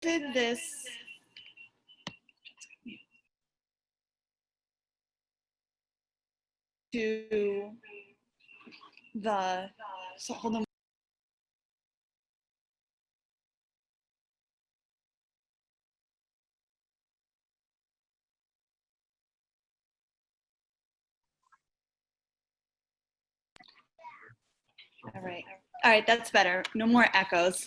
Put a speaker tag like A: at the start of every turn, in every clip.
A: did this to so hold on. All right, that's better. No more echoes.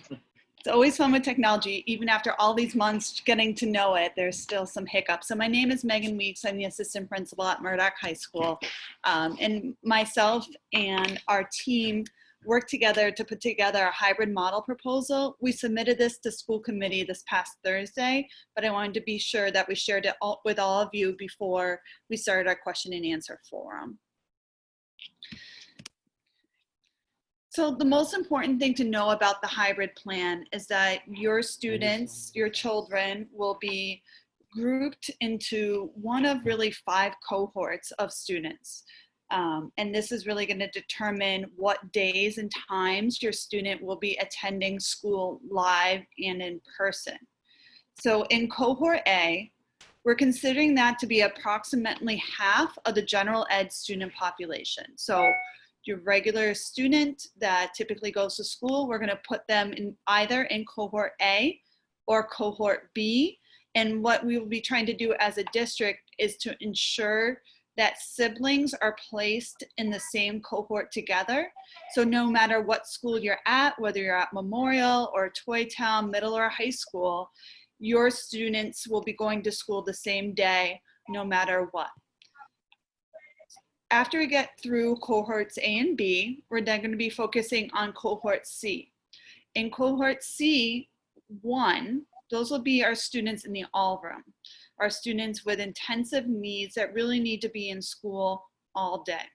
A: It's always fun with technology. Even after all these months getting to know it, there's still some hiccups. So my name is Megan Weeks. I'm the assistant principal at Murdoch High School. And myself and our team worked together to put together a hybrid model proposal. We submitted this to school committee this past Thursday, but I wanted to be sure that we shared it with all of you before we started our question and answer forum. So the most important thing to know about the hybrid plan is that your students, your children will be grouped into one of really 5 cohorts of students. And this is really going to determine what days and times your student will be attending school live and in person. So in cohort A, we're considering that to be approximately half of the general ed student population. So your regular student that typically goes to school, we're going to put them in either in cohort A or cohort B. And what we will be trying to do as a district is to ensure that siblings are placed in the same cohort together. So no matter what school you're at, whether you're at Memorial or Toy Town, middle or high school, your students will be going to school the same day, no matter what. After we get through cohorts A and B, we're then going to be focusing on cohort C. In cohort C1, those will be our students in the all room, our students with intensive needs that really need to be in school all day.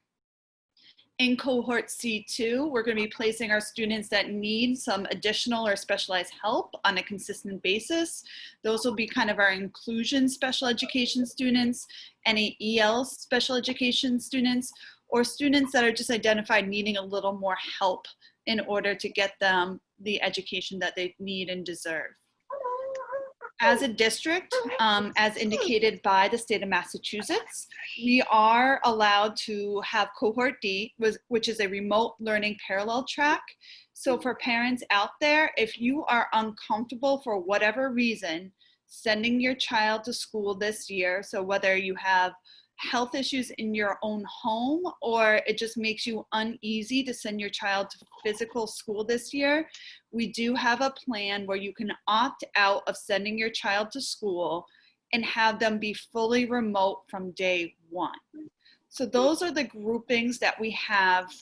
A: In cohort C2, we're going to be placing our students that need some additional or specialized help on a consistent basis. Those will be kind of our inclusion special education students, any EL special education students, or students that are just identified needing a little more help in order to get them the education that they need and deserve. As a district, as indicated by the state of Massachusetts, we are allowed to have cohort D, which is a remote learning parallel track. So for parents out there, if you are uncomfortable for whatever reason, sending your child to school this year, so whether you have health issues in your own home or it just makes you uneasy to send your child to physical school this year, we do have a plan where you can opt out of sending your child to school and have them be fully remote from day 1. So those are the groupings that we have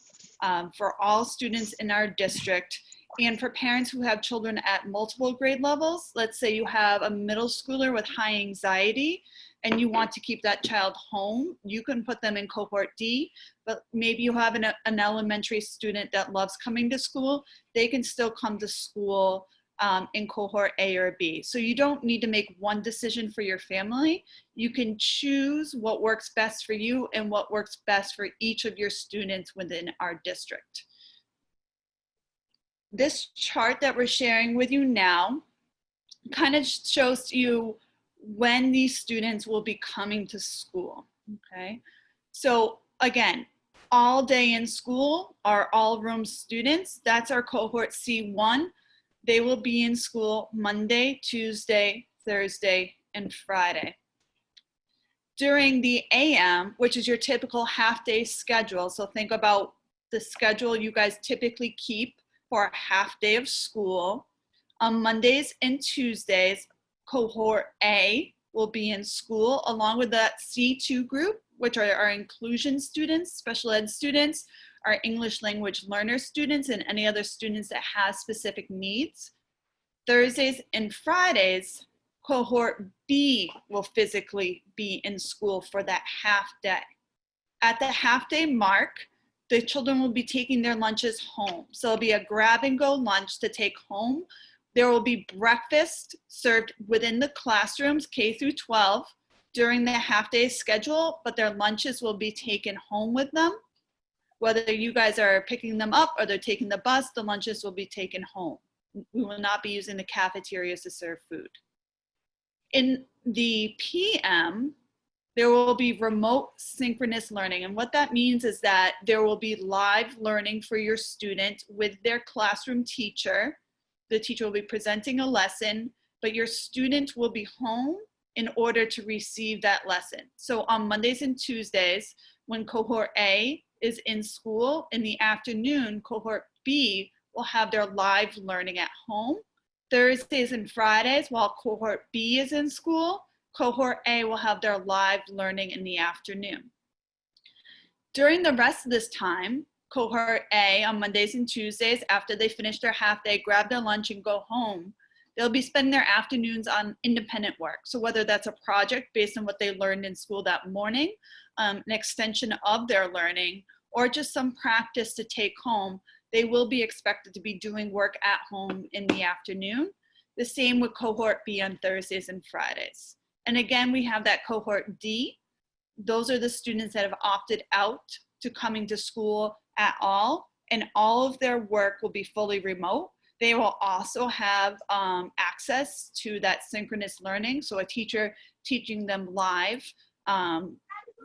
A: for all students in our district. And for parents who have children at multiple grade levels, let's say you have a middle schooler with high anxiety and you want to keep that child home, you can put them in cohort D, but maybe you have an elementary student that loves coming to school, they can still come to school in cohort A or B. So you don't need to make one decision for your family. You can choose what works best for you and what works best for each of your students within our district. This chart that we're sharing with you now kind of shows you when these students will be coming to school, okay? So again, all day in school are all room students. That's our cohort C1. They will be in school Monday, Tuesday, Thursday, and Friday. During the AM, which is your typical half-day schedule, so think about the schedule you guys typically keep for a half day of school. On Mondays and Tuesdays, cohort A will be in school along with that C2 group, which are our inclusion students, special ed students, our English language learner students, and any other students that have specific needs. Thursdays and Fridays, cohort B will physically be in school for that half day. At the half day mark, the children will be taking their lunches home. So it'll be a grab and go lunch to take home. There will be breakfast served within the classrooms, K through 12, during the half day schedule, but their lunches will be taken home with them. Whether you guys are picking them up or they're taking the bus, the lunches will be taken home we will not be using the cafeterias to serve food. In the PM, there will be remote synchronous learning. And what that means is that there will be live learning for your student with their classroom teacher. The teacher will be presenting a lesson, but your student will be home in order to receive that lesson. So on Mondays and Tuesdays, when cohort A is in school, in the afternoon, cohort B will have their live learning at home. Thursdays and Fridays, while cohort B is in school, cohort A will have their live learning in the afternoon. During the rest of this time, cohort A on Mondays and Tuesdays, after they finish their half day, grab their lunch and go home, they'll be spending their afternoons on independent work. So whether that's a project based on what they learned in school that morning, an extension of their learning, or just some practice to take home, they will be expected to be doing work at home in the afternoon. The same with cohort B on Thursdays and Fridays. And again, we have that cohort D. Those are the students that have opted out to coming to school at all, and all of their work will be fully remote. They will also have access to that synchronous learning, so a teacher teaching them live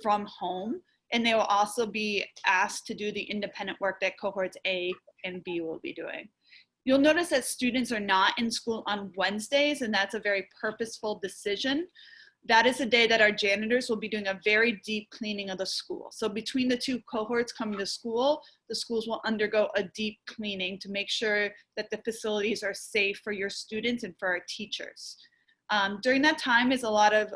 A: from home, and they will also be asked to do the independent work that cohorts A and B will be doing. You'll notice that students are not in school on Wednesdays, and that's a very purposeful decision. That is the day that our janitors will be doing a very deep cleaning of the school. So between the two cohorts coming to school, the schools will undergo a deep cleaning to make sure that the facilities are safe for your students and for our teachers. During that time is a lot of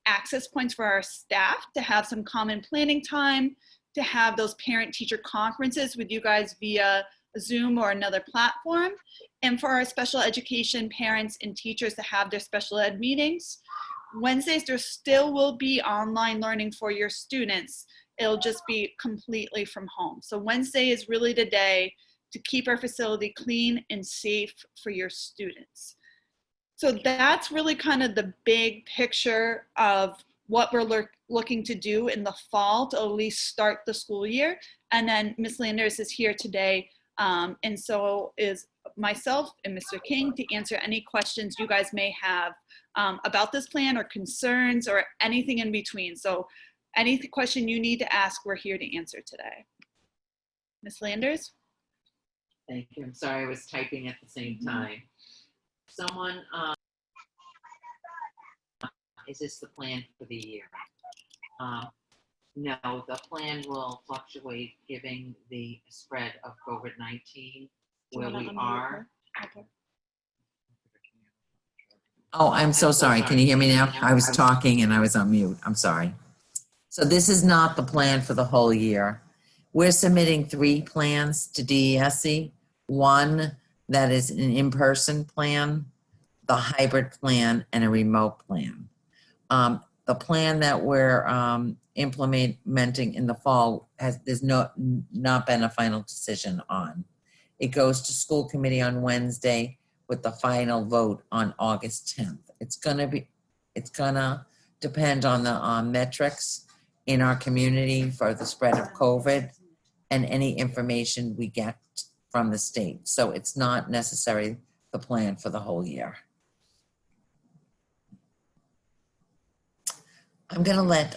A: access points for our staff to have some common planning time, to have those parent-teacher conferences with you guys via Zoom or another platform, and for our special education parents and teachers to have their special ed meetings. Wednesdays, there still will be online learning for your students. It'll just be completely from home. So Wednesday is really the day to keep our facility clean and safe for your students. So that's really kind of the big picture of what we're looking to do in the fall to at least start the school year. And then Ms. Landers is here today, and so is myself and Mr. King to answer any questions you guys may have about this plan or concerns or anything in between. So any question you need to ask, we're here to answer today. Ms. Landers?
B: Thank you. I'm sorry, I was typing at the same time. Someone, is this the plan for the year? No, the plan will fluctuate given the spread of COVID-19 where we are.
A: Okay.
C: Oh, I'm so sorry. Can you hear me now? I was talking and I was on mute. I'm sorry. So this is not the plan for the whole year. We're submitting 3 plans to DESE. One that is an in-person plan, the hybrid plan, and a remote plan. The plan that we're implementing in the fall there's not been a final decision on. It goes to school committee on Wednesday with the final vote on August 10th. It's gonna depend on the metrics in our community for the spread of COVID and any information we get from the state. So it's not necessarily the plan for the whole year. I'm gonna let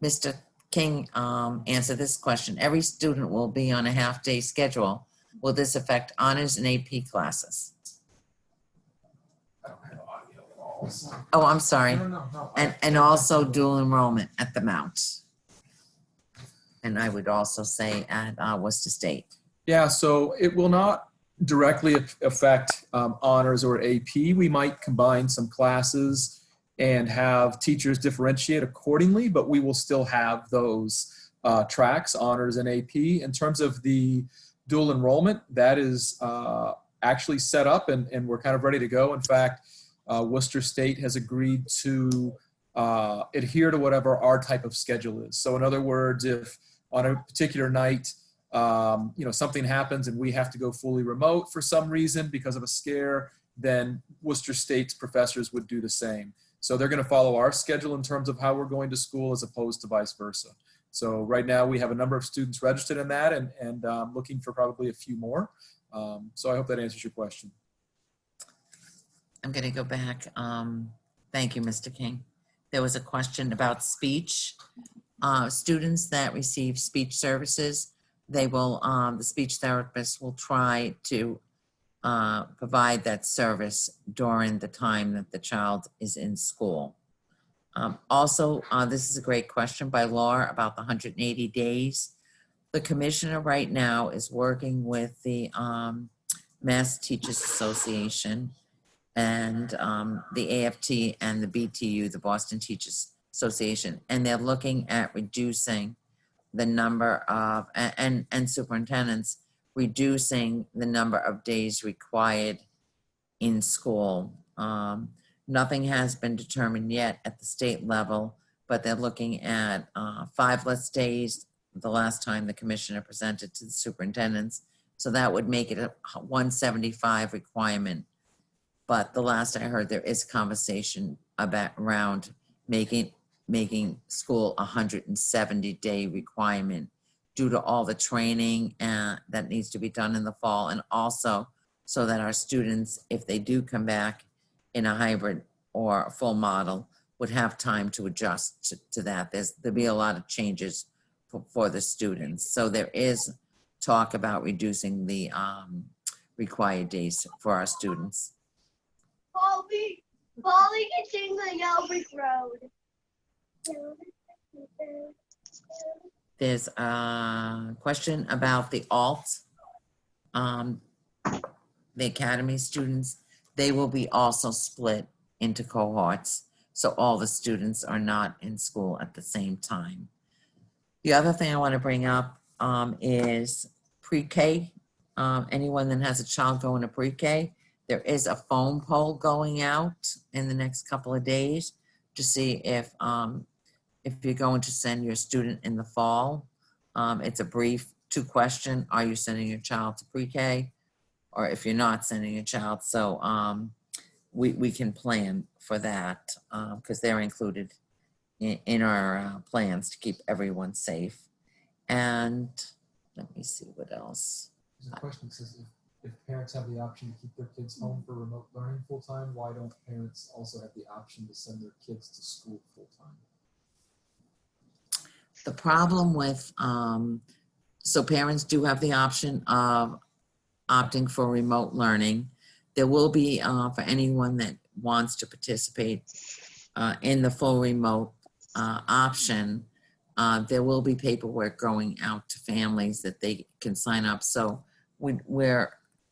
C: Mr. King answer this question. Every student will be on a half-day schedule. Will this affect honors and AP classes?
D: I don't have audio at all. So.
C: Oh, I'm sorry.
D: No.
C: And also dual enrollment at the Mount. And I would also say at Worcester State.
D: Yeah, so it will not directly affect honors or AP. We might combine some classes and have teachers differentiate accordingly, but we will still have those tracks, honors and AP. In terms of the dual enrollment, that is actually set up and we're kind of ready to go. In fact, Worcester State has agreed to adhere to whatever our type of schedule is. So in other words, if on a particular night, something happens and we have to go fully remote for some reason because of a scare, then Worcester State's professors would do the same. So they're going to follow our schedule in terms of how we're going to school as opposed to vice versa. So right now we have a number of students registered in that and looking for probably a few more. So I hope that answers your question.
C: I'm going to go back. Thank you, Mr. King. There was a question about speech. Students that receive speech services, they will, the speech therapist will try to provide that service during the time that the child is in school. Also, this is a great question by Laura about the 180 days. The commissioner right now is working with the Mass Teachers Association and the AFT and the BTU, the Boston Teachers Association, and they're looking at reducing the number of, and superintendents, reducing the number of days required in school. Nothing has been determined yet at the state level, but they're looking at 5 less days the last time the commissioner presented to the superintendents. So that would make it a 175 requirement. But the last I heard, there is conversation about around making school a 170-day requirement due to all the training that needs to be done in the fall, and also so that our students, if they do come back in a hybrid or a full model, would have time to adjust to that. There'll be a lot of changes for the students. So there is talk about reducing the required days for our students.
E: Polly can sing the Yellow Brick Road.
C: There's a question about the alt, the academy students. They will be also split into cohorts, so all the students are not in school at the same time. The other thing I want to bring up is pre-K. Anyone that has a child going to pre-K, there is a phone poll going out in the next couple of days to see if you're going to send your student in the fall. It's a brief 2-question. Are you sending your child to pre-K? Or if you're not sending your child. So we can plan for that because they're included in our plans to keep everyone safe. And let me see what else.
F: There's a question that says if parents have the option to keep their kids home for remote learning full-time, why don't parents also have the option to send their kids to school full-time?
C: The problem with, so parents do have the option of opting for remote learning. There will be, for anyone that wants to participate in the full remote option, there will be paperwork going out to families that they can sign up. So we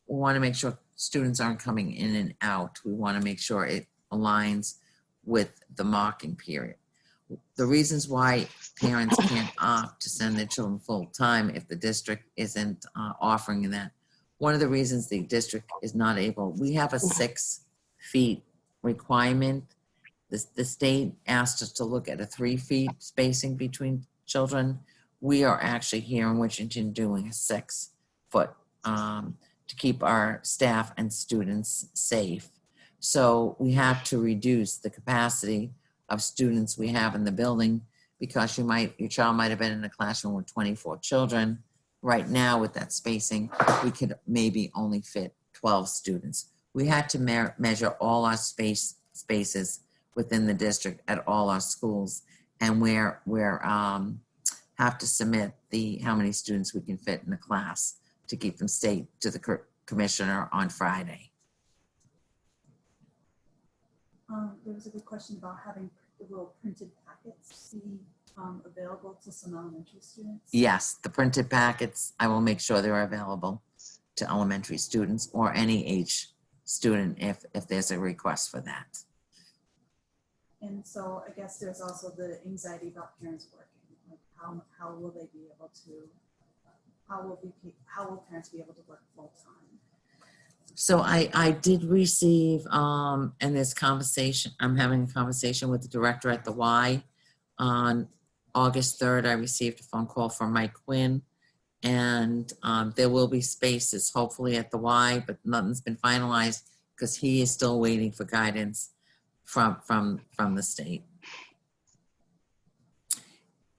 C: want to make sure students aren't coming in and out. We want to make sure it aligns with the marking period. The reasons why parents can't opt to send their children full-time if the district isn't offering that. One of the reasons the district is not able, we have a 6 feet requirement. The state asked us to look at a 3 feet spacing between children. We are actually here in Wichita doing a 6 foot to keep our staff and students safe. So we have to reduce the capacity of students we have in the building because your child might have been in a classroom with 24 children. Right now with that spacing, we could maybe only fit 12 students. We had to measure all our spaces within the district at all our schools, and we're have to submit how many students we can fit in the class to keep them safe to the commissioner on Friday.
G: There was a good question about having the little printed packets be available to some elementary students.
C: Yes, the printed packets, I will make sure they're available to elementary students or any age student if there's a request for that.
G: And so I guess there's also the anxiety about parents working. Like how will they be able to, how will parents be able to work full time?
C: So I did receive, in this conversation, I'm having a conversation with the director at the Y. On August 3rd, I received a phone call from Mike Quinn, and there will be spaces hopefully at the Y, but nothing's been finalized because he is still waiting for guidance from the state.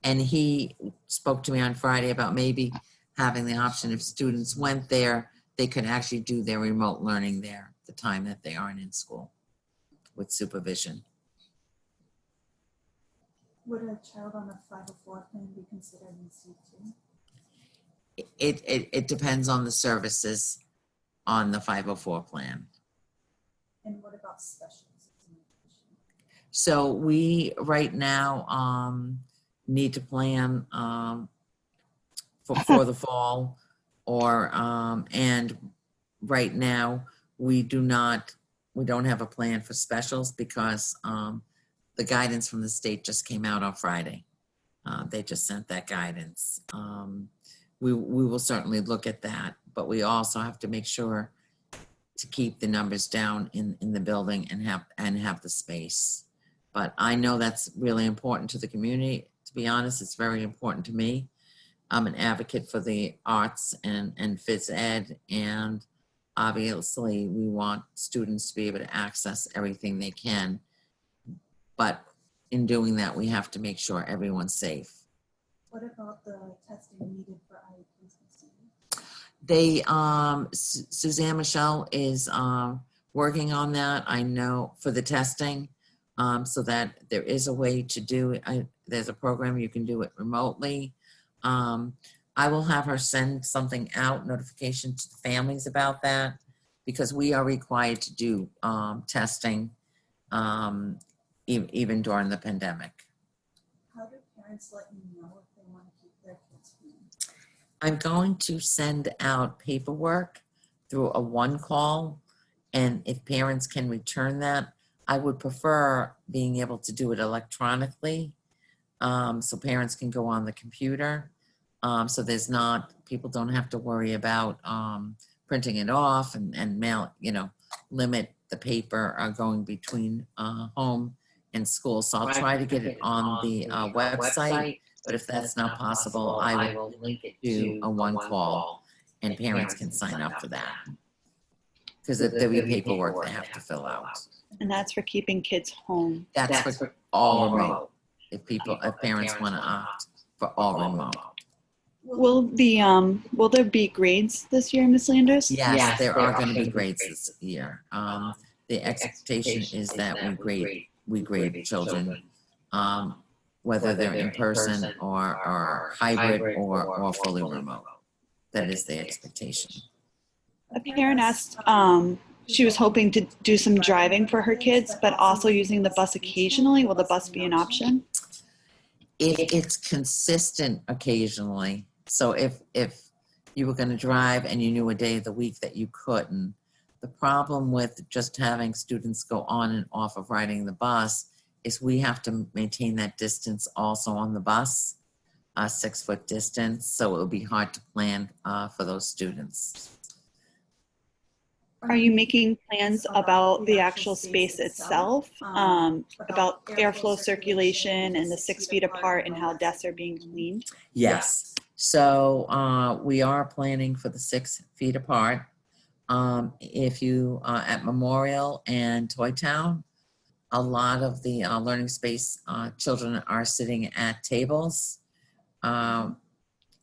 C: And he spoke to me on Friday about maybe having the option if students went there they could actually do their remote learning there, the time that they aren't in school with supervision.
G: Would a child on a 504 plan be considered in C2?
C: It depends on the services on the 504 plan.
G: And what about specials?
C: So we right now need to plan for the fall, or and right now we don't have a plan for specials because the guidance from the state just came out on Friday. They just sent that guidance. We will certainly look at that, but we also have to make sure to keep the numbers down in the building and have the space. But I know that's really important to the community. To be honest, it's very important to me. I'm an advocate for the arts and phys ed, and obviously we want students to be able to access everything they can. But in doing that, we have to make sure everyone's safe.
G: What about the testing needed for IEPs and students?
C: Suzanne Michelle is working on that, I know, for the testing, so that there is a way to do it. There's a program you can do it remotely. I will have her send something out, notification to the families about that, because we are required to do testing even during the pandemic.
G: How do parents let you know if they want to keep their kids home?
C: I'm going to send out paperwork through a one call, and if parents can return that, I would prefer being able to do it electronically, so parents can go on the computer. So people don't have to worry about printing it off and mail, limit the paper going between home and school. So I'll try to get it on the website, but if that's not possible, I will
B: link it
C: do a one call, and parents can sign up for that. Because there'll be paperwork they have to fill out.
A: And that's for keeping kids home.
C: That's for all remote. If parents want to opt for all remote.
A: Will there be grades this year, Ms. Landers?
C: Yes, there are going to be grades this year. The expectation is that we grade children, whether they're in person or hybrid or fully remote. That is the expectation.
A: A parent asked, she was hoping to do some driving for her kids, but also using the bus occasionally. Will the bus be an option?
C: If it's consistent occasionally, so if you were going to drive and you knew a day of the week that you couldn't, the problem with just having students go on and off of riding the bus is we have to maintain that distance also on the bus, a 6-foot distance, so it would be hard to plan for those students.
A: Are you making plans about the actual space itself, about airflow circulation and the 6 feet apart and how desks are being cleaned?
C: Yes. So we are planning for the 6 feet apart. If you at Memorial and Toy Town, a lot of the learning space children are sitting at tables. I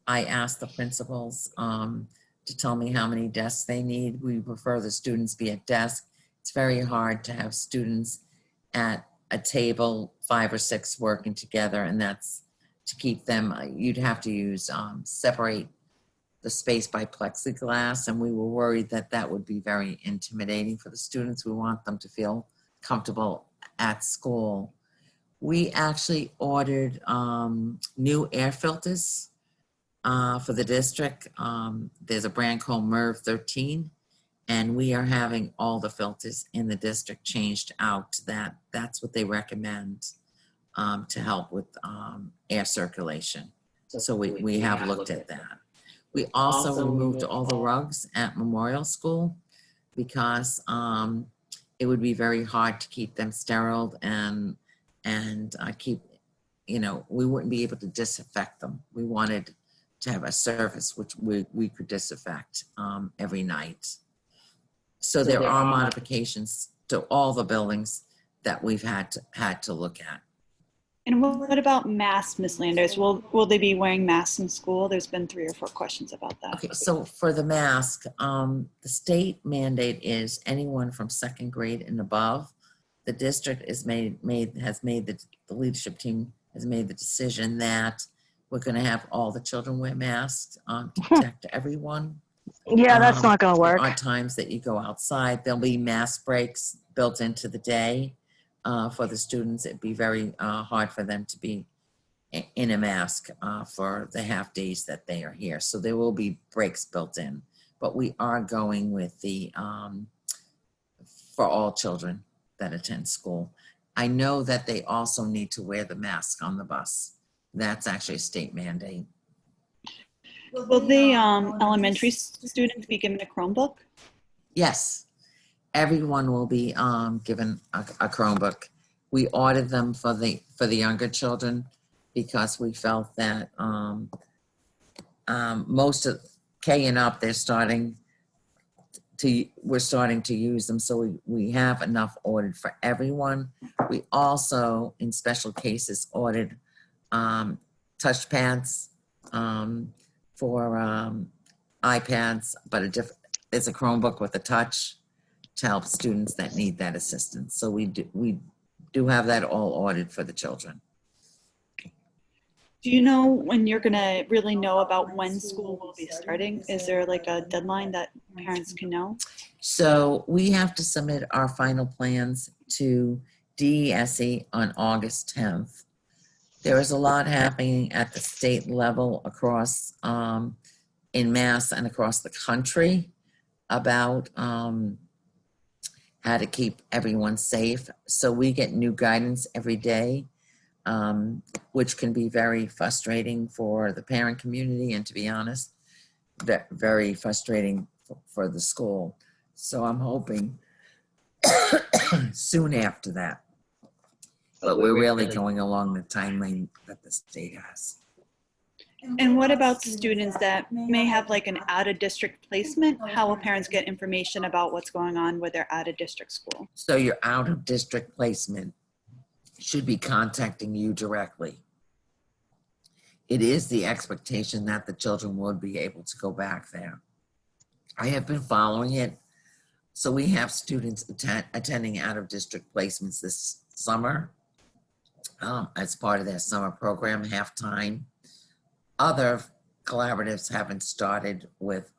C: asked the principals to tell me how many desks they need. We prefer the students be at desk. It's very hard to have students at a table, 5 or 6 working together, and that's to keep them, you'd have to use, separate the space by plexiglass, and we were worried that that would be very intimidating for the students. We want them to feel comfortable at school. We actually ordered new air filters for the district. There's a brand called MERV 13, and we are having all the filters in the district changed out to that. That's what they recommend to help with air circulation. So we have looked at that. We also removed all the rugs at Memorial School because it would be very hard to keep them sterile and keep, we wouldn't be able to disinfect them. We wanted to have a surface which we could disinfect every night. So there are modifications to all the buildings that we've had to look at.
A: And what about masks, Ms. Landers? Will they be wearing masks in school? There's been 3 or 4 questions about that.
C: Okay, so for the mask, the state mandate is anyone from second grade and above. The district has made the leadership team has made the decision that we're gonna have all the children wear masks to protect everyone.
H: Yeah, that's not gonna
C: There
H: work.
C: are times that you go outside, there'll be mask breaks built into the day for the students. It'd be very hard for them to be in a mask for the half days that they are here. So there will be breaks built in, but we are going with the for all children that attend school. I know that they also need to wear the mask on the bus. That's actually a state mandate.
A: Will the elementary students be given a Chromebook?
C: Yes, everyone will be given a Chromebook. We ordered them for the younger children because we felt that most of K and up, we're starting to use them. So we have enough ordered for everyone. We also, in special cases, ordered touchpads for iPads, but there's a Chromebook with a touch to help students that need that assistance. So we do have that all ordered for the children.
A: Do you know when you're gonna really know about when school will be starting? Is there like a deadline that parents can know?
C: So we have to submit our final plans to DESE on August 10th. There is a lot happening at the state level across in Mass and across the country about how to keep everyone safe. So we get new guidance every day, which can be very frustrating for the parent community, and to be honest, very frustrating for the school. So I'm hoping soon after that. But we're really going along the timeline that the state has.
A: And what about students that may have like an out-of-district placement? How will parents get information about what's going on with their out-of-district school?
C: So your out-of-district placement should be contacting you directly. It is the expectation that the children would be able to go back there. I have been following it. So we have students attending out-of-district placements this summer as part of their summer program, half-time. Other collaboratives haven't started with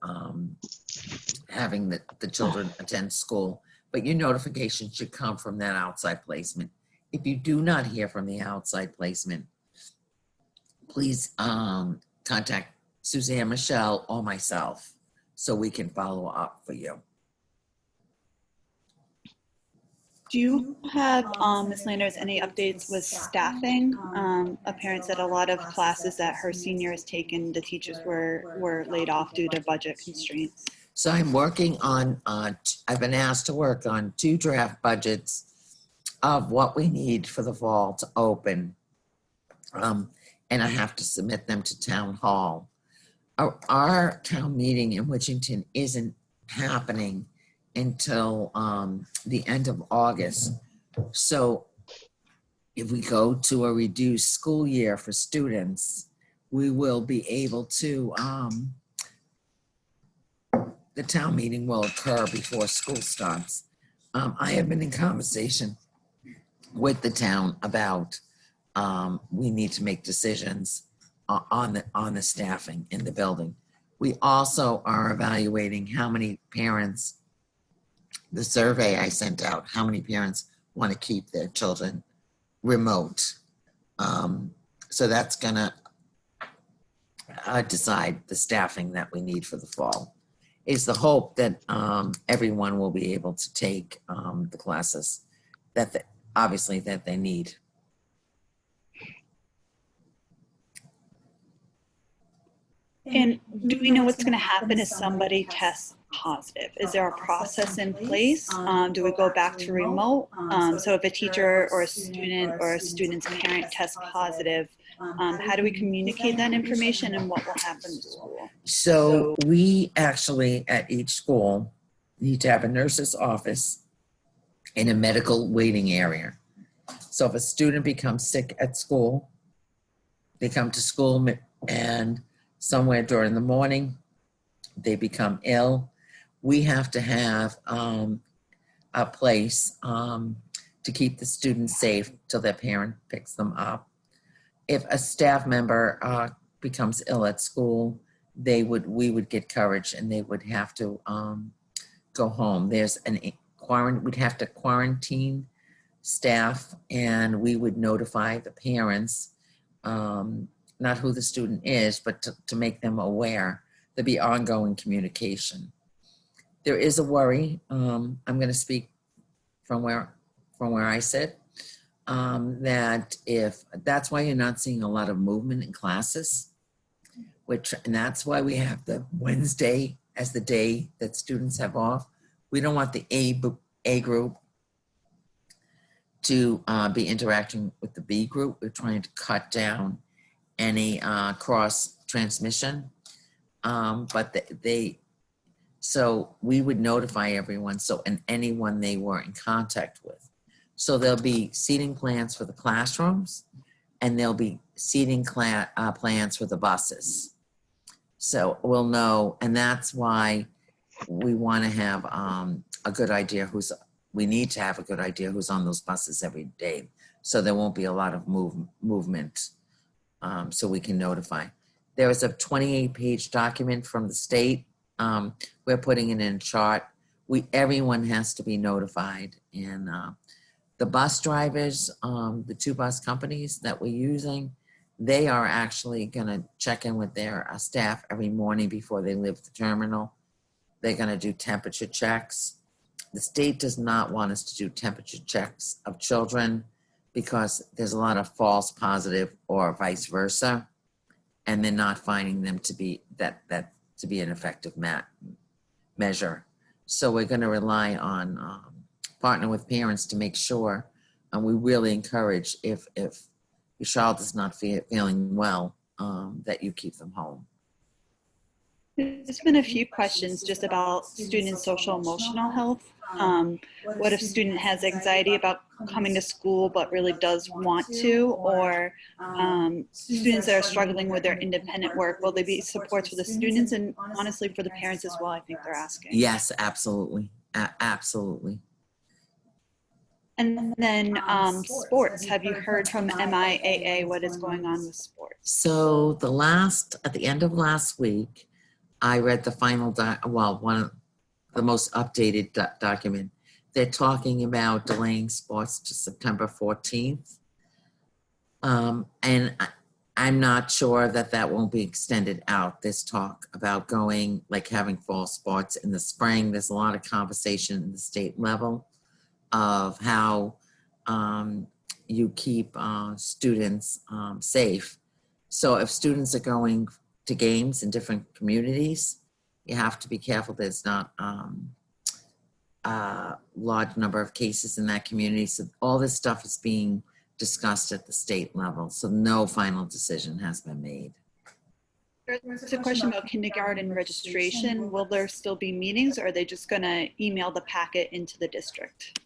C: having the children attend school, but your notification should come from that outside placement. If you do not hear from the outside placement, please contact Suzanne, Michelle, or myself so we can follow up for you.
A: Do you have, Ms. Landers, any updates with staffing? Apparent that a lot of classes that her senior has taken, the teachers were laid off due to budget constraints.
C: So I'm working on, I've been asked to work on 2 draft budgets of what we need for the fall to open. And I have to submit them to town hall. Our town meeting in Wichita isn't happening until the end of August. So if we go to a reduced school year for students, we will be able to, the town meeting will occur before school starts. I have been in conversation with the town about we need to make decisions on the staffing in the building. We also are evaluating how many parents, the survey I sent out, how many parents want to keep their children remote. So that's gonna decide the staffing that we need for the fall. It's the hope that everyone will be able to take the classes that obviously that they need.
A: And do we know what's going to happen if somebody tests positive? Is there a process in place? Do we go back to remote? So if a teacher or a student or a student's parent tests positive, how do we communicate that information and what will happen to school?
C: So we actually at each school need to have a nurse's office and a medical waiting area. So if a student becomes sick at school, they come to school and somewhere during the morning, they become ill, we have to have a place to keep the students safe till their parent picks them up. If a staff member becomes ill at school, we would get coverage and they would have to go home. There's we'd have to quarantine staff and we would notify the parents, not who the student is, but to make them aware. There'd be ongoing communication. There is a worry. I'm going to speak from where I sit. That's why you're not seeing a lot of movement in classes, and that's why we have the Wednesday as the day that students have off. We don't want the A group to be interacting with the B group. We're trying to cut down any cross transmission. So we would notify everyone, and anyone they were in contact with. So there'll be seating plans for the classrooms and there'll be seating plans for the buses. So we'll know, and that's why we want to have a good idea we need to have a good idea who's on those buses every day. So there won't be a lot of movement, so we can notify. There is a 28-page document from the state. We're putting it in a chart. Everyone has to be notified. And the bus drivers, the 2 bus companies that we're using, they are actually going to check in with their staff every morning before they leave the terminal. They're going to do temperature checks. The state does not want us to do temperature checks of children because there's a lot of false positive or vice versa. And they're not finding them to be to be an effective measure. So we're going to rely on partner with parents to make sure, and we really encourage if your child is not feeling well, that you keep them home.
A: There's been a few questions just about student social emotional health. What if student has anxiety about coming to school but really does want to, or students that are struggling with their independent work, will there be supports for the students and honestly for the parents as well? I think they're asking.
C: Yes, absolutely. Absolutely.
A: And then sports, have you heard from MIAA what is going on with sports?
C: So at the end of last week, I read the final, one of the most updated document. They're talking about delaying sports to September 14th. And I'm not sure that won't be extended out. There's talk about having fall sports in the spring. There's a lot of conversation in the state level of how you keep students safe. So if students are going to games in different communities, you have to be careful there's not a large number of cases in that community. So all this stuff is being discussed at the state level. So no final decision has been made.
A: There's a question about kindergarten registration. Will there still be meetings, or are they just going to email the packet into the district?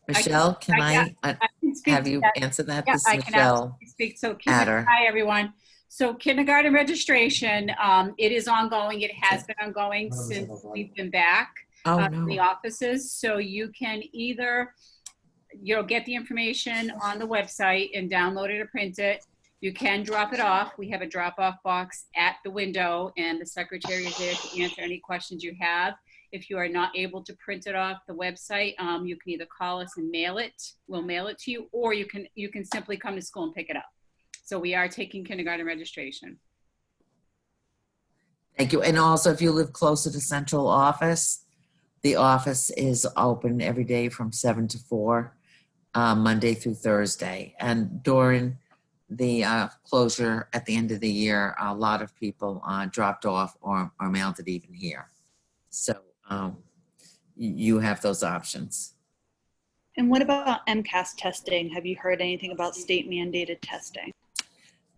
C: Michelle, can I
H: can speak
C: have
H: to
C: you
H: that.
C: answer that?
H: Yeah,
C: This is
H: I can
C: Michelle
H: absolutely speak. So,
C: Adder.
H: hi everyone. So, kindergarten registration, it is ongoing. It has been ongoing since we've been back in the offices. So, you can either, get the information on the website and download it or print it. You can drop it off. We have a drop-off box at the window, and the secretary is there to answer any questions you have. If you are not able to print it off the website, you can either call us and mail it. We'll mail it to you, or you can simply come to school and pick it up. So we are taking kindergarten registration.
C: Thank you. And also, if you live closer to central office, the office is open every day from 7 to 4, Monday through Thursday. And during the closure at the end of the year, a lot of people dropped off or mailed it even here. So you have those options.
A: And what about MCAS testing? Have you heard anything about state mandated testing?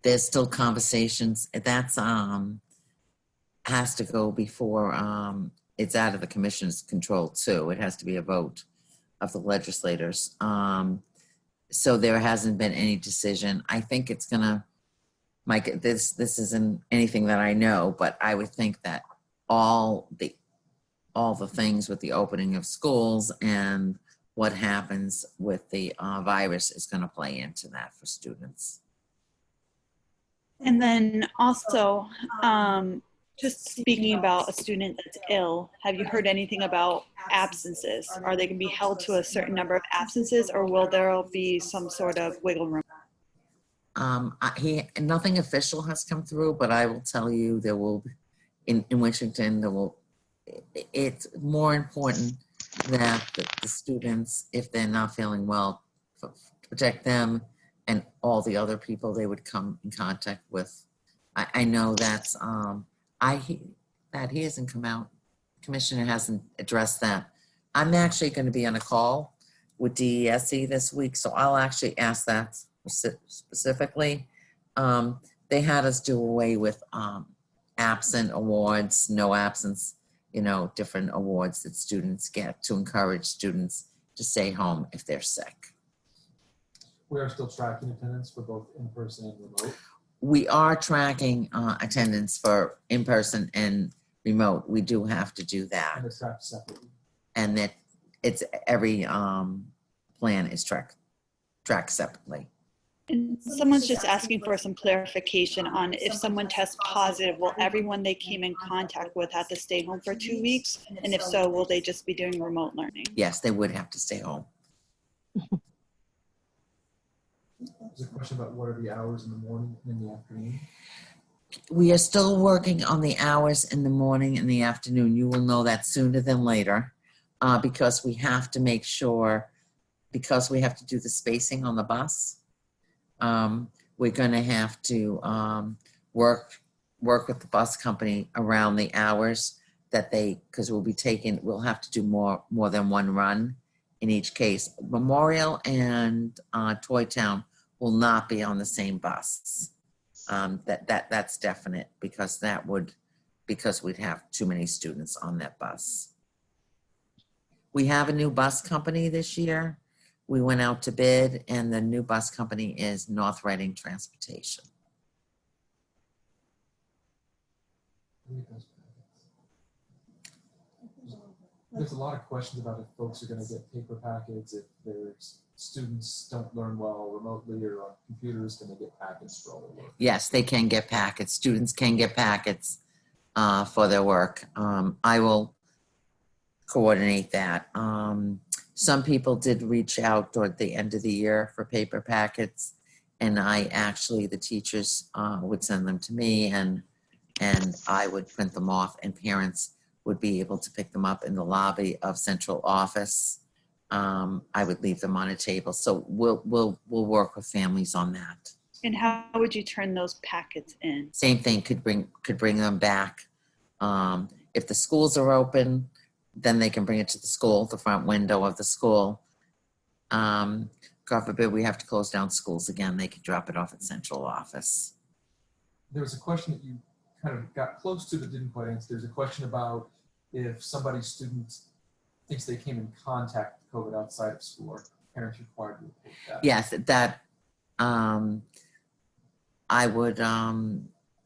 C: There's still conversations. That's has to go before it's out of the commission's control too. It has to be a vote of the legislators. so there hasn't been any decision. I think it's gonna, Mike, this isn't anything that I know, but I would think that all the things with the opening of schools and what happens with the virus is going to play into that for students.
A: And then also, just speaking about a student that's ill, have you heard anything about absences? Are they going to be held to a certain number of absences, or will there be some sort of wiggle room?
C: Nothing official has come through, but I will tell you there will, in Washington, it's more important that the students, if they're not feeling well, protect them and all the other people they would come in contact with. I know that's, that he hasn't come out, Commissioner hasn't addressed that. I'm actually going to be on a call with DESE this week, so I'll actually ask that specifically. They had us do away with absent awards, no absence, different awards that students get to encourage students to stay home if they're sick.
F: We are still tracking attendance for both in-person and remote.
C: We are tracking attendance for in-person and remote. We do have to do that.
F: And it's tracked separately.
C: And that it's every plan is tracked separately.
A: And someone's just asking for some clarification on if someone tests positive, will everyone they came in contact with have to stay home for 2 weeks? And if so, will they just be doing remote learning?
C: Yes, they would have to stay home.
F: There's a question about what are the hours in the morning and in the afternoon?
C: We are still working on the hours in the morning and the afternoon. You will know that sooner than later because we have to make sure, because we have to do the spacing on the bus. We're going to have to work with the bus company around the hours that because we'll have to do more than one run in each case. Memorial and Toy Town will not be on the same bus. That's definite because we'd have too many students on that bus. We have a new bus company this year. We went out to bid, and the new bus company is North Reading Transportation.
F: There's a lot of questions about if folks are going to get paper packets, if their students don't learn well remotely or on computers, can they get packets for all their work?
C: Yes, they can get packets. Students can get packets for their work. I will coordinate that. Some people did reach out toward the end of the year for paper packets, and the teachers would send them to me, and I would print them off, and parents would be able to pick them up in the lobby of central office. I would leave them on a table. So we'll work with families on that.
A: And how would you turn those packets in?
C: Same thing, could bring them back. If the schools are open, then they can bring it to the school, the front window of the school. God forbid we have to close down schools again, they could drop it off at central office.
F: There was a question that you kind of got close to but didn't quite answer. There's a question about if somebody's student thinks they came in contact with COVID outside of school, are parents required to report that?
C: Yes, that I would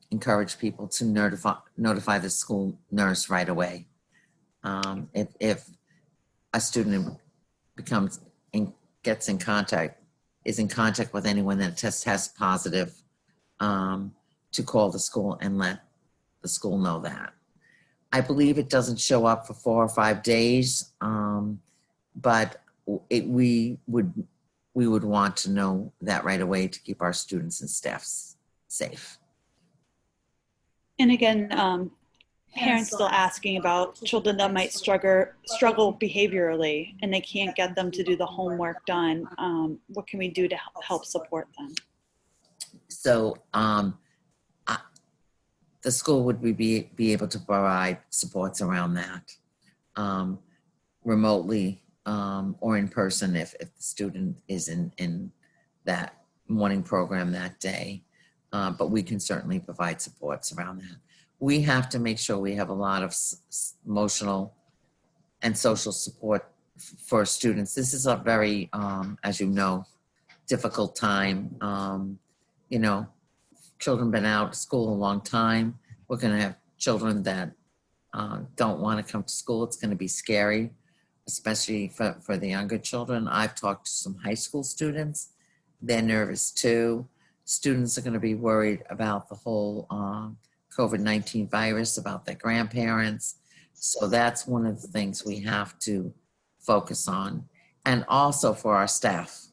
C: encourage people to notify the school nurse right away. If a student is in contact with anyone that tests positive, to call the school and let the school know that. I believe it doesn't show up for 4 or 5 days, but we would want to know that right away to keep our students and staffs safe.
A: And again, parents still asking about children that might struggle behaviorally and they can't get them to do the homework done. What can we do to help support them?
C: So the school would be able to provide supports around that remotely or in person if the student is in that morning program that day. But we can certainly provide supports around that. We have to make sure we have a lot of emotional and social support for students. This is a very, as you know, difficult time. You know, children been out of school a long time. We're going to have children that don't want to come to school. It's going to be scary, especially for the younger children. I've talked to some high school students. They're nervous too. Students are going to be worried about the whole COVID-19 virus, about their grandparents. So that's one of the things we have to focus on. And also for our staff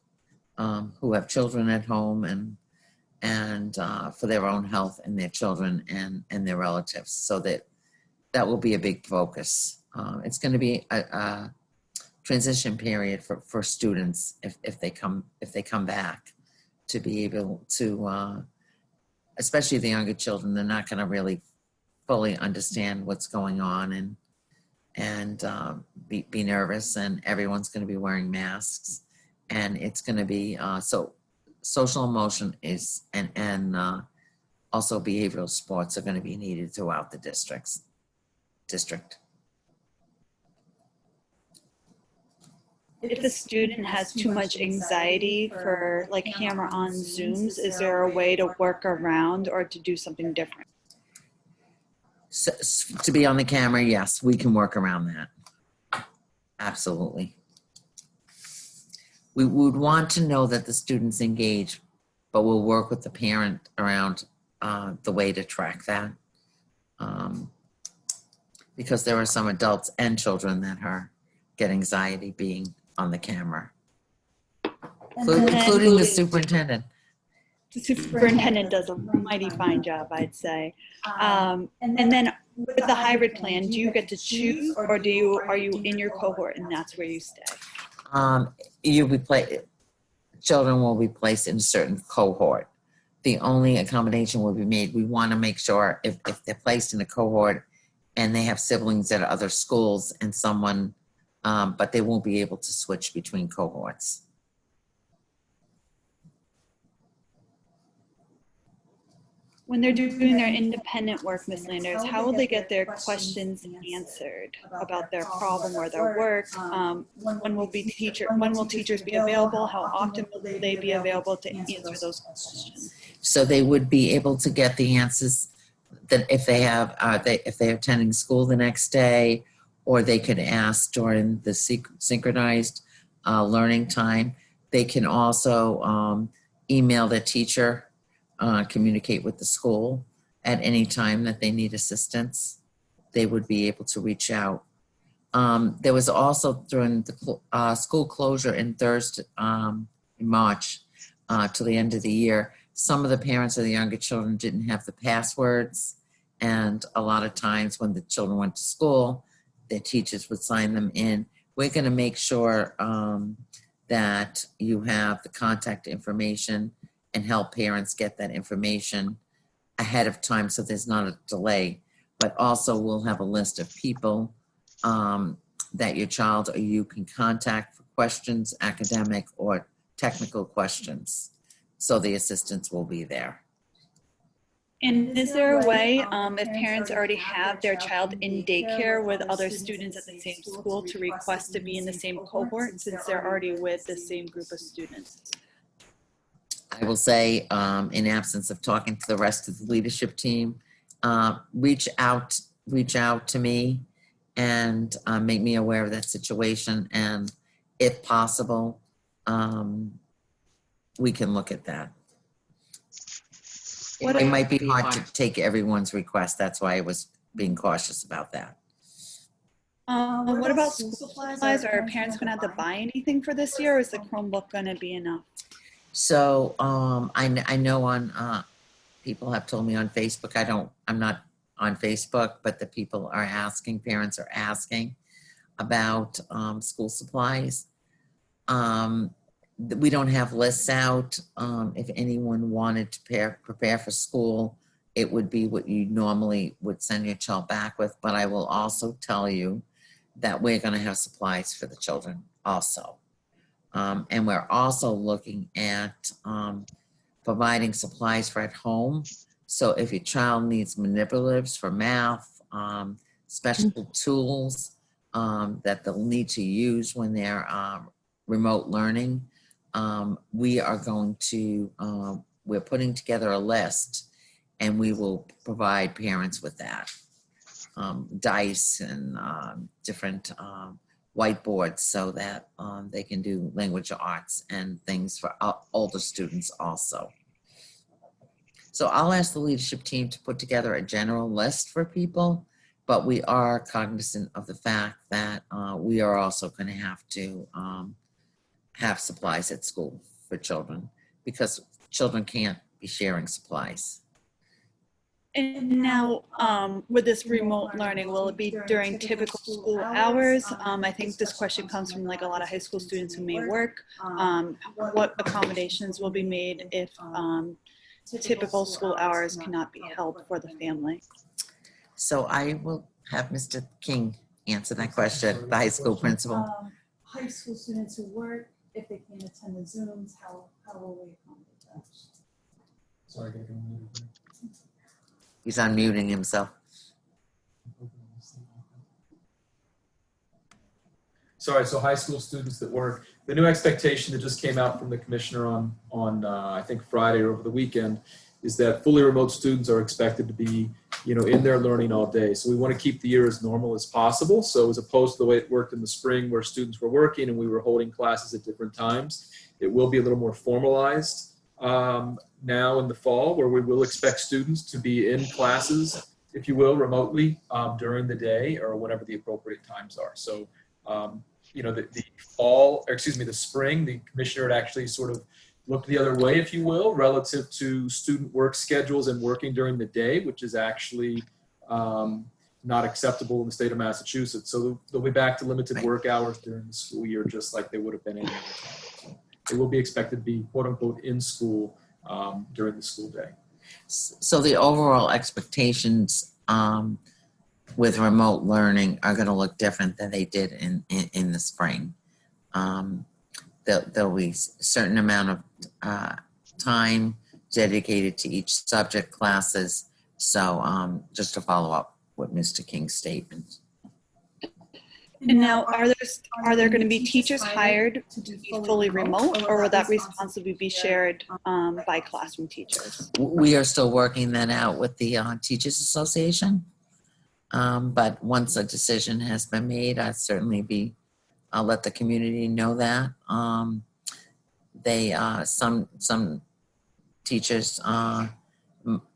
C: who have children at home and for their own health and their children and their relatives. So that will be a big focus. It's going to be a transition period for students if they come back, to be able to, especially the younger children. They're not going to really fully understand what's going on and be nervous, and everyone's going to be wearing masks, and it's going to be so social emotion is and also behavioral sports are going to be needed throughout the district.
A: If a student has too much anxiety for like hammer-on Zooms, is there a way to work around or to do something different?
C: So, to be on the camera, yes, we can work around that. Absolutely. We would want to know that the student's engaged, but we'll work with the parent around the way to track that. Because there are some adults and children that get anxiety being on the camera, including the superintendent.
A: The superintendent does a mighty fine job, I'd say. And then with the hybrid plan, do you get to choose, or are you in your cohort and that's where you stay?
C: Children will be placed in a certain cohort. The only accommodation will be made, we want to make sure if they're placed in a cohort and they have siblings at other schools and someone, but they won't be able to switch between cohorts.
A: When they're doing their independent work, Ms. Landers, how will they get their questions answered about their problem or their work? When will teachers be available? How often will they be available to answer those questions?
C: So they would be able to get the answers that if they're attending school the next day, or they could ask during the synchronized learning time. They can also email their teacher, communicate with the school at any time that they need assistance. They would be able to reach out. There was also during the school closure in March till the end of the year, some of the parents of the younger children didn't have the passwords, and a lot of times when the children went to school, their teachers would sign them in. We're going to make sure that you have the contact information and help parents get that information ahead of time so there's not a delay. But also we'll have a list of people that your child or you can contact for questions, academic or technical questions. So the assistance will be there.
A: And is there a way, if parents already have their child in daycare with other students at the same school, to request to be in the same cohort since they're already with the same group of students?
C: I will say, in absence of talking to the rest of the leadership team, reach out to me and make me aware of that situation. And if possible, we can look at that. It might be hard to take everyone's request. That's why I was being cautious about that.
A: What about school supplies? Are parents going to have to buy anything for this year, or is the Chromebook going to be enough?
C: So I know on people have told me on Facebook. I'm not on Facebook, but the people are asking. Parents are asking about school supplies. We don't have lists out. If anyone wanted to prepare for school, it would be what you normally would send your child back with. But I will also tell you that we're going to have supplies for the children also. And we're also looking at providing supplies for at home. So if your child needs manipulatives for math, special tools that they'll need to use when they're remote learning, we are going to, we're putting together a list and we will provide parents with that. Dice and different whiteboards so that they can do language arts and things for older students also. So I'll ask the leadership team to put together a general list for people, but we are cognizant of the fact that we are also going to have supplies at school for children because children can't be sharing supplies.
A: And now, with this remote learning, will it be during typical school hours? I think this question comes from like a lot of high school students who may work. What accommodations will be made if typical school hours cannot be held for the family?
C: So I will have Mr. King answer that question, the high school principal.
G: High school students who work, if they can't attend the Zooms, how will we accommodate that?
F: Sorry, I gotta go on mute.
C: He's unmuting himself.
D: Sorry, so high school students that work, the new expectation that just came out from the commissioner on I think Friday or over the weekend is that fully remote students are expected to be, in their learning all day. So we want to keep the year as normal as possible. So as opposed to the way it worked in the spring where students were working and we were holding classes at different times, it will be a little more formalized now in the fall, where we will expect students to be in classes, if you will, remotely during the day or whenever the appropriate times are. So, the spring, the commissioner had actually sort of looked the other way, if you will, relative to student work schedules and working during the day, which is actually not acceptable in the state of Massachusetts. So they'll be back to limited work hours during the school year, just like they would have been any other time. So they will be expected to be, quote unquote, in school during the school day.
C: So the overall expectations with remote learning are going to look different than they did in the spring. There'll be a certain amount of time dedicated to each subject classes. So just to follow up with Mr. King's statement.
A: And now, are there going to be teachers hired to be fully remote, or will that responsibility be shared by classroom teachers?
C: We are still working that out with the Teachers Association. But once a decision has been made, I'll let the community know that. Some teachers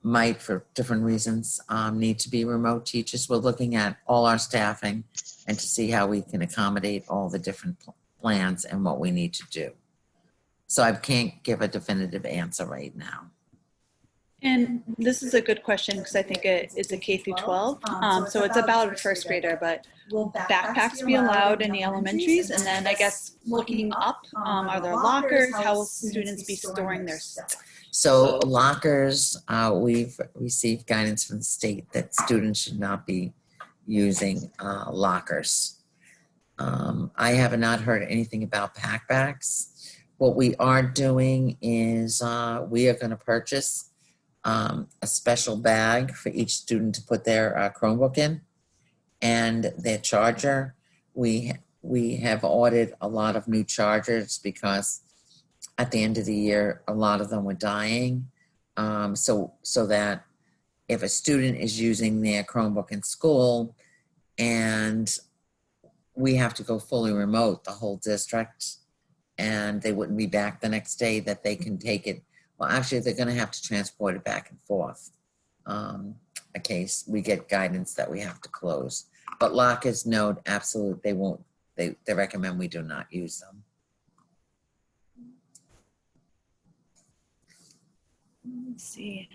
C: might, for different reasons, need to be remote teachers. We're looking at all our staffing and to see how we can accommodate all the different plans and what we need to do. So I can't give a definitive answer right now.
A: And this is a good question because I think it's a K through 12. So it's about a first grader, but will backpacks be allowed in the elementaries? And then I guess looking up, are there lockers? How will students be storing their stuff?
C: So lockers, we've received guidance from the state that students should not be using lockers. I have not heard anything about backpacks. What we are doing is we are going to purchase a special bag for each student to put their Chromebook in and their charger. We have ordered a lot of new chargers because at the end of the year, a lot of them were dying. So that if a student is using their Chromebook in school and we have to go fully remote, the whole district, and they wouldn't be back the next day, that they can take it. Well, actually, they're going to have to transport it back and forth in case we get guidance that we have to close. But lockers, no, absolutely, they won't. They recommend we do not use them.
A: Let's see.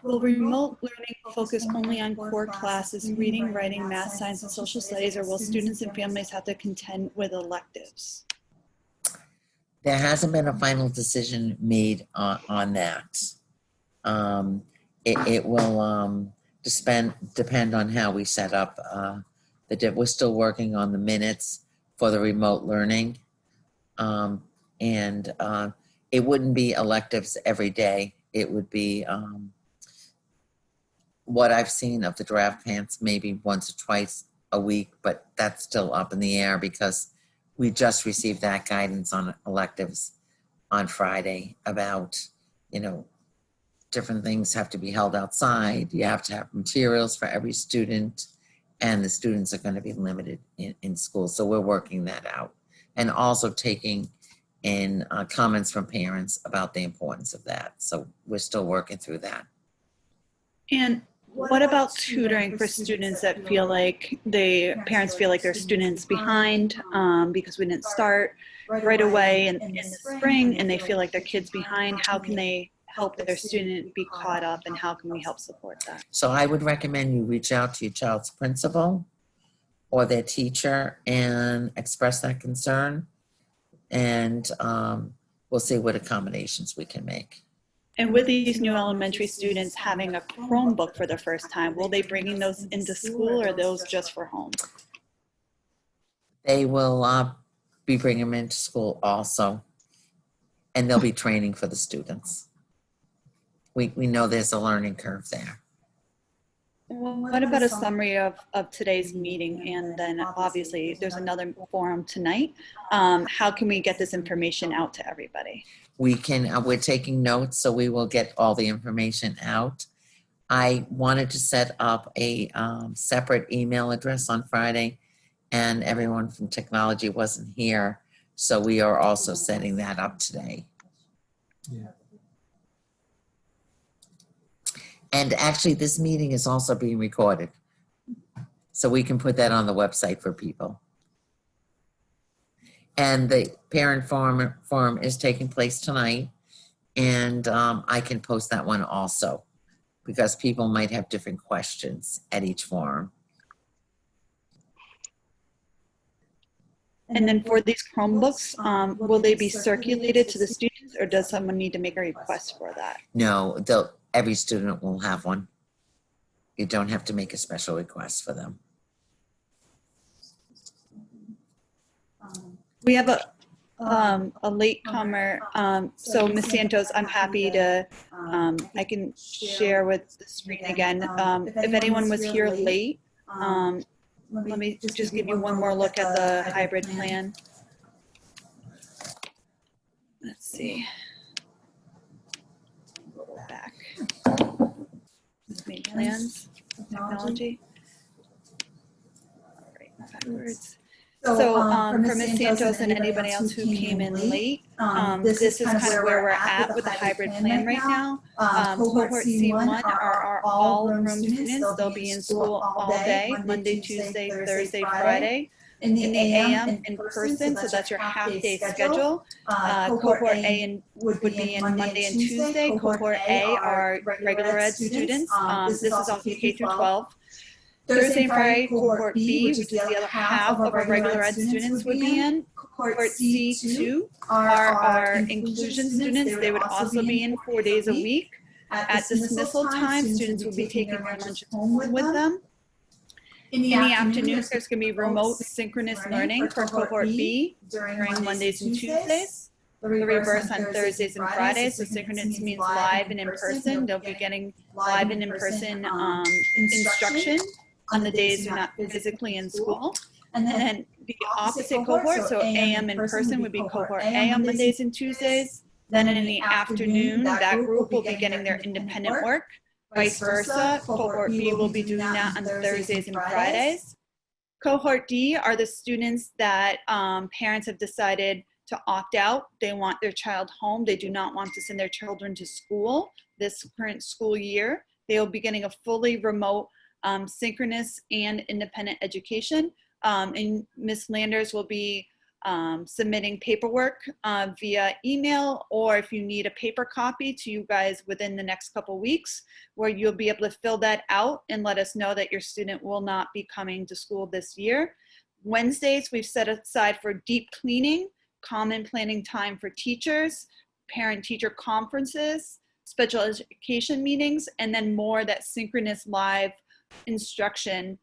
A: Will remote learning focus only on core classes, reading, writing, math, science, and social studies, or will students and families have to contend with electives?
C: There hasn't been a final decision made on that. It will depend on how we set up. We're still working on the minutes for the remote learning. And it wouldn't be electives every day. It would be what I've seen of the draft plans maybe once or twice a week, but that's still up in the air because we just received that guidance on electives on Friday about, different things have to be held outside. You have to have materials for every student, and the students are going to be limited in school. So we're working that out, and also taking in comments from parents about the importance of that. So we're still working through that.
A: And what about tutoring for students that feel like parents feel like their students behind because we didn't start right away in the spring and they feel like their kids behind? How can they help their student be caught up, and how can we help support that?
C: So I would recommend you reach out to your child's principal or their teacher and express that concern. And we'll see what accommodations we can make.
A: And with these new elementary students having a Chromebook for the first time, will they bringing those into school, or are those just for home?
C: They will be bringing them into school also, and there'll be training for the students. We know there's a learning curve there.
A: What about a summary of today's meeting? And then obviously there's another forum tonight. How can we get this information out to everybody?
C: We're taking notes, so we will get all the information out. I wanted to set up a separate email address on Friday, and everyone from technology wasn't here. So we are also setting that up today.
F: Yeah.
C: And actually, this meeting is also being recorded. So we can put that on the website for people. And the parent forum is taking place tonight. And I can post that one also, because people might have different questions at each forum.
A: And then for these Chromebooks, will they be circulated to the students, or does someone need to make a request for that?
C: No, every student will have one. You don't have to make a special request for them.
A: We have a latecomer. So Ms. Santos, I'm happy to, I can share with the screen again. If anyone was here late, let me just give you one more look at the hybrid plan. Let's see. Go back. Main plans, technology. All right, backwards. So for Ms. Santos and anybody else who came in late, this is kind of where we're at with the hybrid plan right now. Cohort C1 are our all-room students. They'll be in school all day, Monday, Tuesday, Thursday, Friday. In the AM in person, so that's your half-day schedule. Cohort A would be in Monday and Tuesday. Cohort A are regular ed students. This is also K through 12. Thursday and Friday, Cohort B, which is the other half of our regular ed students, would be in. Cohort C2 are our inclusion students. They would also be in 4 days a week. At dismissal time, students will be taking their lunches home with them. In the afternoons, there's going to be remote synchronous learning for Cohort B during Mondays and Tuesdays. The reverse on Thursdays and Fridays. So synchronous means live and in person. They'll be getting live and in person instruction on the days they're not physically in school. And then the opposite cohort, so AM in person would be Cohort A on Mondays and Tuesdays. Then in the afternoon, that group will be getting their independent work. Vice versa, Cohort B will be doing that on Thursdays and Fridays. Cohort D are the students that parents have decided to opt out. They want their child home. They do not want to send their children to school this current school year. They will be getting a fully remote synchronous and independent education. And Ms. Landers will be submitting paperwork via email, or if you need a paper copy, to you guys within the next couple weeks, where you'll be able to fill that out and let us know that your student will not be coming to school this year. Wednesdays, we've set aside for deep cleaning, common planning time for teachers, parent-teacher conferences, special education meetings, and then more that synchronous live instruction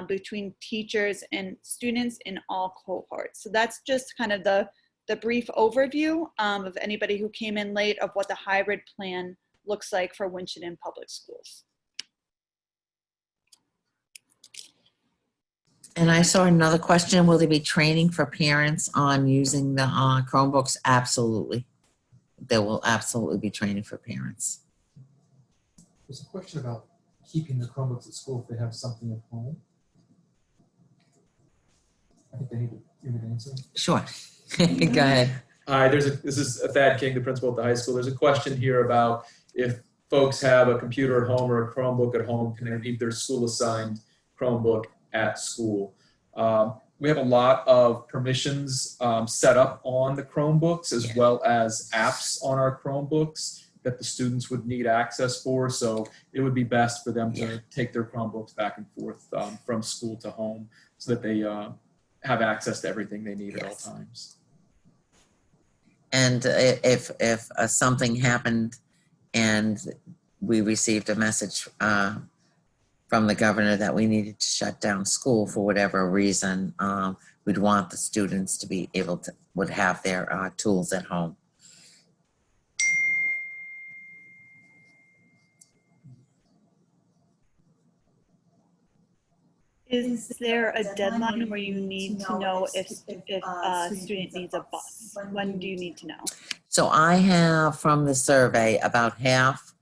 A: between teachers and students in all cohorts. So that's just kind of the brief overview of anybody who came in late of what the hybrid plan looks like for Winchendon Public Schools.
C: And I saw another question, will there be training for parents on using the Chromebooks? Absolutely. There will absolutely be training for parents.
F: There's a question about keeping the Chromebooks at school if they have something at home. I think they need to give me an answer.
C: Sure. Go ahead.
D: Hi, this is Thad King, the principal at the high school. There's a question here about if folks have a computer at home or a Chromebook at home, can they leave their school assigned Chromebook at school? We have a lot of permissions set up on the Chromebooks as well as apps on our Chromebooks that the students would need access for. So it would be best for them to take their Chromebooks back and forth from school to home so that they have access to everything they need at all times.
C: And if something happened and we received a message from the governor that we needed to shut down school for whatever reason, we'd want the students to be able to, would have their tools at home.
A: Is there a deadline where you need to know if a student needs a bus? When do you need to know?
C: So I have from the survey about half,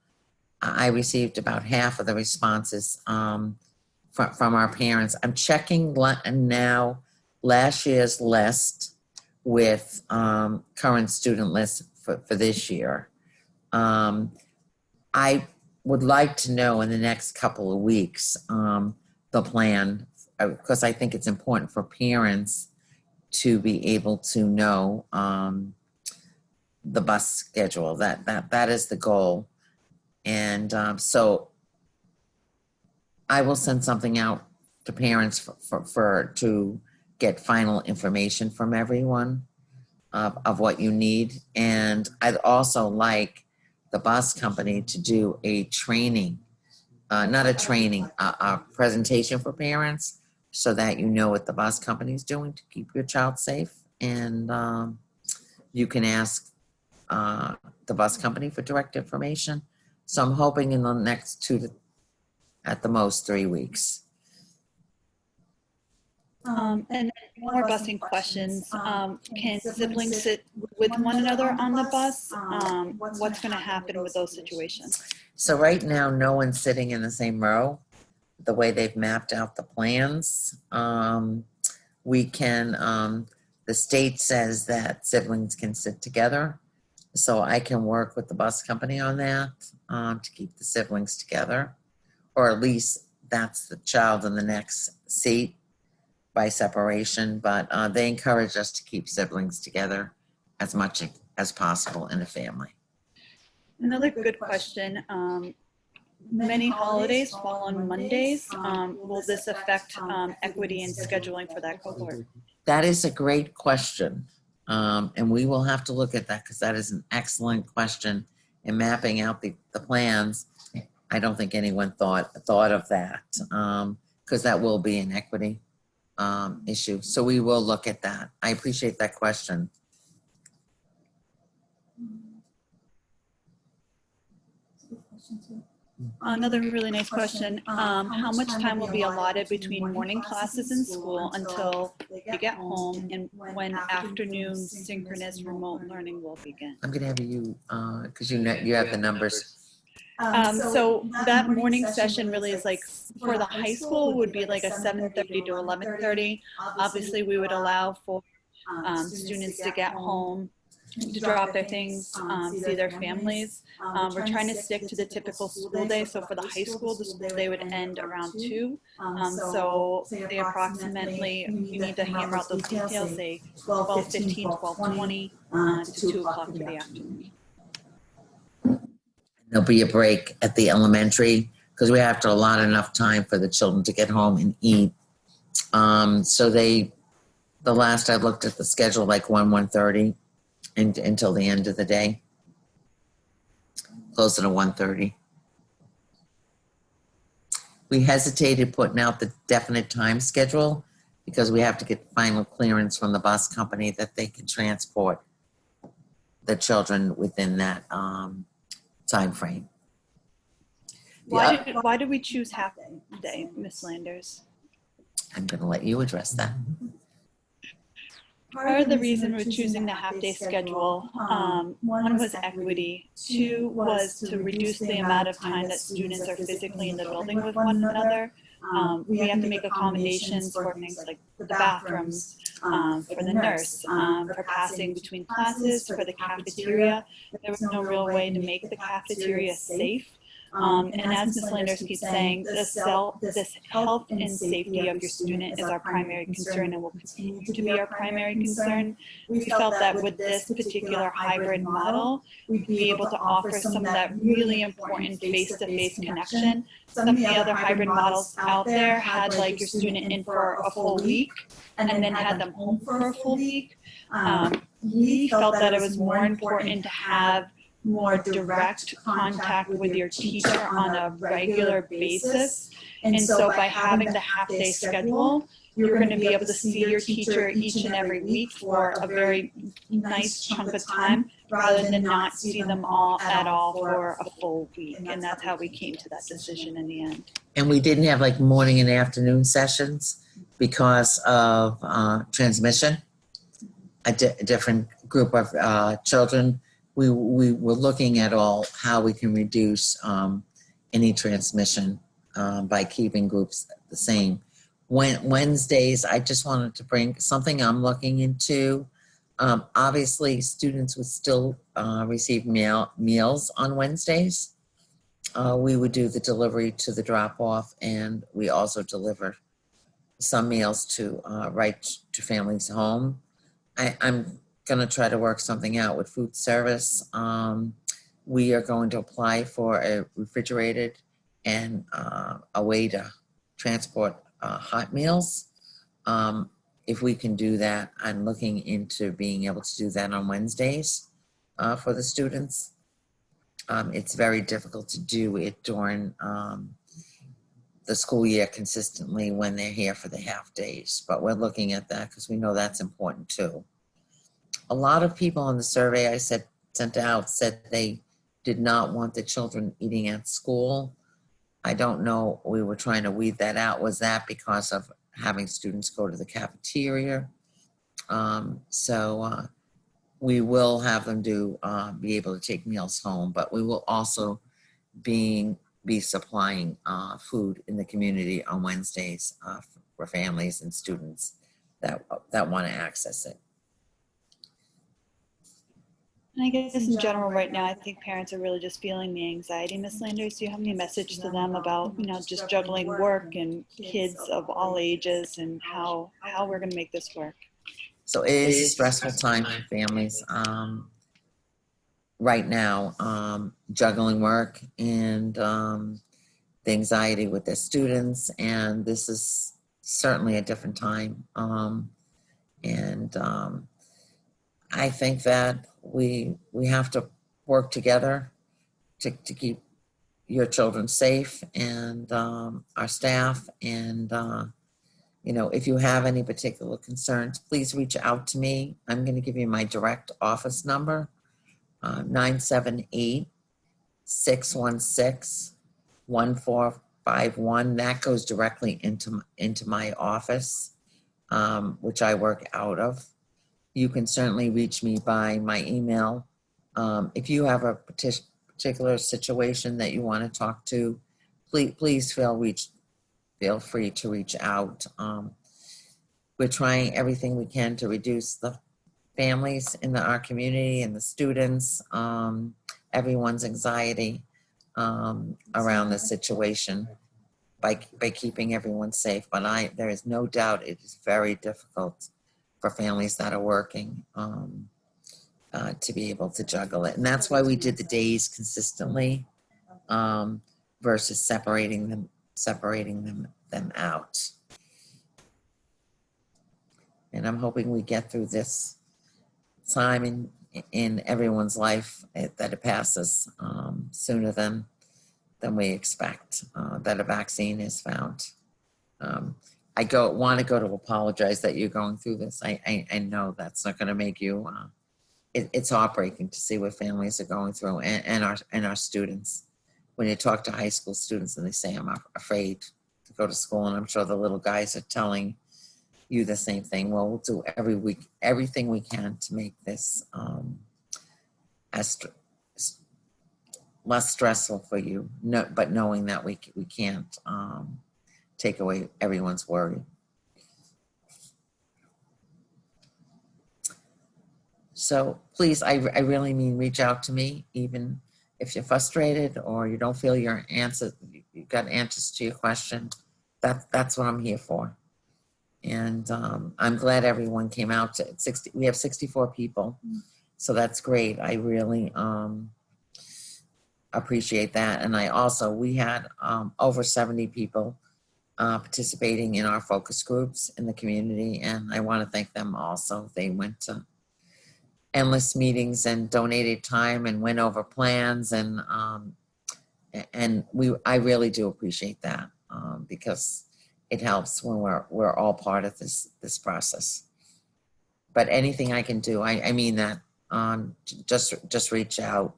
C: I received about half of the responses from our parents. I'm checking now last year's list with current student list for this year. I would like to know in the next couple of weeks the plan, because I think it's important for parents to be able to know the bus schedule. That is the goal. And so I will send something out to parents to get final information from everyone of what you need. And I'd also like the bus company to do a training, not a training, a presentation for parents so that you know what the bus company is doing to keep your child safe. And you can ask the bus company for direct information. So I'm hoping in the next 2 to, at the most, 3 weeks.
A: And more busing questions. Can siblings sit with one another on the bus? What's going to happen with those situations?
C: So right now, no one's sitting in the same row. The way they've mapped out the plans, we can, the state says that siblings can sit together. So I can work with the bus company on that to keep the siblings together, or at least that's the child in the next seat by separation. But they encourage us to keep siblings together as much as possible in a family.
A: Another good question. Many holidays fall on Mondays. Will this affect equity and scheduling for that cohort?
C: That is a great question. And we will have to look at that because that is an excellent question. In mapping out the plans, I don't think anyone thought of that because that will be an equity issue. So we will look at that. I appreciate that question.
A: Another really nice question. How much time will be allotted between morning classes in school until they get home, and when afternoon synchronous remote learning will begin?
C: I'm going to have you, because you have the numbers.
A: So that morning session really is like, for the high school would be like a 7:30 to 11:30. Obviously, we would allow for students to get home, to drop their things, see their families. We're trying to stick to the typical school day. So for the high school, the school day would end around 2. So they approximately, you need to hammer out those details, say 12:15, 12:20 to 2 o'clock in the afternoon.
C: There'll be a break at the elementary because we have to allot enough time for the children to get home and eat. So the last I looked at the schedule, like 1:30 until the end of the day, closer to 1:30. We hesitated putting out the definite time schedule because we have to get final clearance from the bus company that they can transport the children within that time frame.
A: Why did we choose half day, Ms. Landers?
C: I'm going to let you address that.
A: Part of the reason we're choosing the half-day schedule, one was equity, two was to reduce the amount of time that students are physically in the building with one another. We have to make accommodations for things like the bathrooms, for the nurse, for passing between classes, for the cafeteria. There was no real way to make the cafeteria safe. And as Ms. Landers keeps saying, this health and safety of your student is our primary concern and will continue to be our primary concern. We felt that with this particular hybrid model, we'd be able to offer some of that really important face-to-face connection. Some of the other hybrid models out there had like your student in for a full week and then had them home for a full week. We felt that it was more important to have more direct contact with your teacher on a regular basis. And so by having the half-day schedule, you're going to be able to see your teacher each and every week for a very nice chunk of time rather than not see them all at all for a full week. And that's how we came to that decision in the end.
C: And we didn't have like morning and afternoon sessions because of transmission. A different group of children. We were looking at how we can reduce any transmission by keeping groups the same. Wednesdays, I just wanted to bring something I'm looking into. Obviously, students would still receive meals on Wednesdays. We would do the delivery to the drop-off, and we also deliver some meals to right to families' home. I'm going to try to work something out with food service. We are going to apply for a refrigerated and a way to transport hot meals. If we can do that, I'm looking into being able to do that on Wednesdays for the students. It's very difficult to do it during the school year consistently when they're here for the half days, but we're looking at that because we know that's important too. A lot of people on the survey I sent out said they did not want the children eating at school. I don't know, we were trying to weed that out. Was that because of having students go to the cafeteria? We will have them be able to take meals home, but we will also be supplying food in the community on Wednesdays for families and students that want to access it.
A: And I guess in general right now, I think parents are really just feeling the anxiety. Ms. Landers, do you have any message to them about, just juggling work and kids of all ages and how we're going to make this work?
C: So it is a stressful time for families right now, juggling work and the anxiety with their students. And this is certainly a different time. I think that we have to work together to keep your children safe and our staff. And, if you have any particular concerns, please reach out to me. I'm going to give you my direct office number, 978-616-1451. That goes directly into my office, which I work out of. You can certainly reach me by my email. If you have a particular situation that you want to talk to, please feel free to reach out. We're trying everything we can to reduce the families in our community and the students, everyone's anxiety around the situation by keeping everyone safe. But there is no doubt it is very difficult for families that are working to be able to juggle it. And that's why we did the days consistently versus separating them out. And I'm hoping we get through this time in everyone's life, that it passes sooner than we expect, that a vaccine is found. I want to apologize that you're going through this. I know that's not going to make you, it's heartbreaking to see what families are going through and our students. When you talk to high school students and they say, I'm afraid to go to school, and I'm sure the little guys are telling you the same thing. Well, we'll do everything we can to make this less stressful for you. No, but knowing that we can't take away everyone's worry. So please, I really mean, reach out to me, even if you're frustrated or you don't feel you got answers to your question. That's what I'm here for. And I'm glad everyone came out to 60. We have 64 people, so that's great. I really appreciate that. And we had over 70 people participating in our focus groups in the community, and I want to thank them also. They went to endless meetings and donated time and went over plans, and I really do appreciate that because it helps when we're all part of this process. But anything I can do, I mean that, just reach out.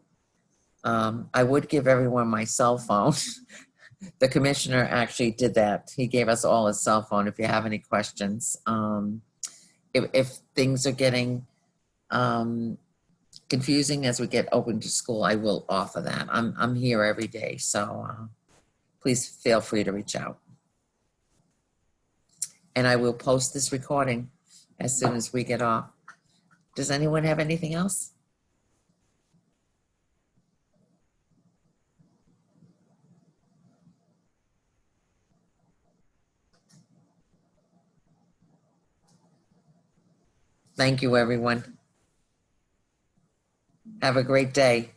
C: I would give everyone my cell phone. The commissioner actually did that. He gave us all his cell phone if you have any questions. If things are getting confusing as we get open to school, I will offer that. I'm here every day, so please feel free to reach out. And I will post this recording as soon as we get off. Does anyone have anything else? Thank you, everyone. Have a great day.